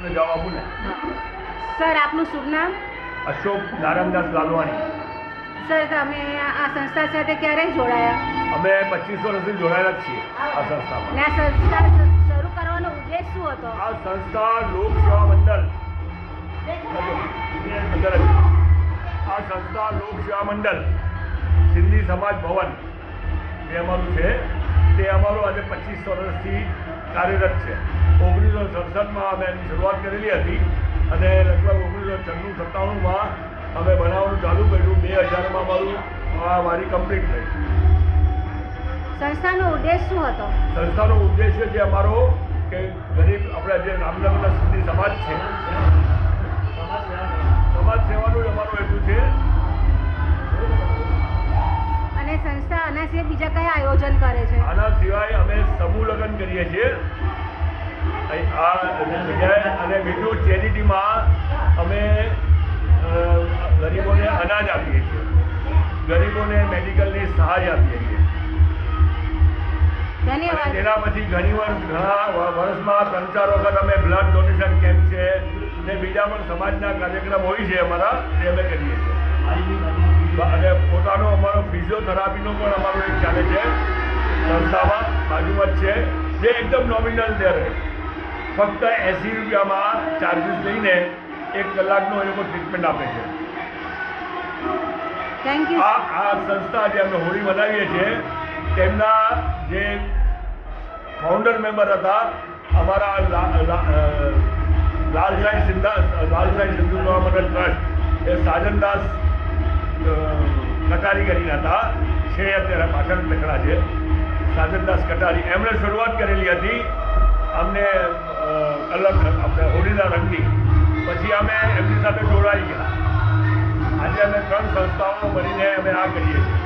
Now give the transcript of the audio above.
તમને જવાબ આપું ને. સર આપનું શુભ નામ? અશોક નારાયણદાસ લાલવાણી. સર તમે આ સંસ્થા સાથે ક્યારે જોડાયા? અમે 25 વર્ષથી જોડાયેલા જ છીએ આ સંસ્થામાં. ને આ સંસ્થા શરૂ કરવાનો ઉદ્દેશ શું હતો? આ સંસ્થા લોક સેવા મંડળ અંદર જ. આ સંસ્થા લોક સેવા મંડળ સિંધી સમાજ ભવન એ અમારું છે. તે અમારું આજે 25 વર્ષથી કાર્યરત છે. 1967માં અમે એની શરૂઆત કરેલી હતી અને લગભગ 1996-97માં અમે બનાવવાનું ચાલુ કર્યું. 2000માં મારી કમ્પ્લીટ થઈ. સંસ્થાનો ઉદ્દેશ શું હતો? સંસ્થાનો ઉદ્દેશ્ય જે અમારો કે ગરીબ આપણા જે રામનગરના સિંધી સમાજ છે, સમાજ સેવાનું જ અમારો હેતુ છે. અને સંસ્થા આના સિવાય બીજા કયા આયોજન કરે છે? આના સિવાય અમે સમૂહ લગ્ન કરીએ છીએ અને બીજું ચેરિટીમાં અમે ગરીબોને અનાજ આપીએ છીએ, ગરીબોને મેડિકલની સહાય આપીએ છીએ. ધન્યવાદ. તેના પછી ઘણા વર્ષમાં 3-4 વખત અમે બ્લડ ડોનેશન કેમ્પ છે ને બીજા પણ સમાજના કાર્યક્રમ હોય છે અમારા, તે અમે કરીએ છીએ. અને પોતાનો અમારો ફિઝિયોથેરાપીનો પણ અમારો એક ચાલે છે સંસ્થામાં, બાજુમાં જ છે, જે એકદમ નોમિનલ દરે ફક્ત 80 રૂપિયામાં ચાર્જીસ લઈને 1 કલાકનો એ લોકો ટ્રીટમેન્ટ આપે છે. Thank you. આ સંસ્થા જે અમે હોળી મનાવીએ છીએ તેમના જે ફાઉન્ડર મેમ્બર હતા અમારા લાલસાઈ સિંધુ સેવા મંડળ ટ્રસ્ટ, એ સાજનદાસ કટારી કરીને હતા, છે અત્યારે પાછળ લખડા છે, સાજનદાસ કટારી. એમણે શરૂઆત કરેલી હતી અમને આપણે હોળીના રંગની. પછી અમે એમની સાથે જોડાઈ ગયા. આજે અમે 3 સંસ્થાઓ મળીને અમે આ કરીએ છીએ.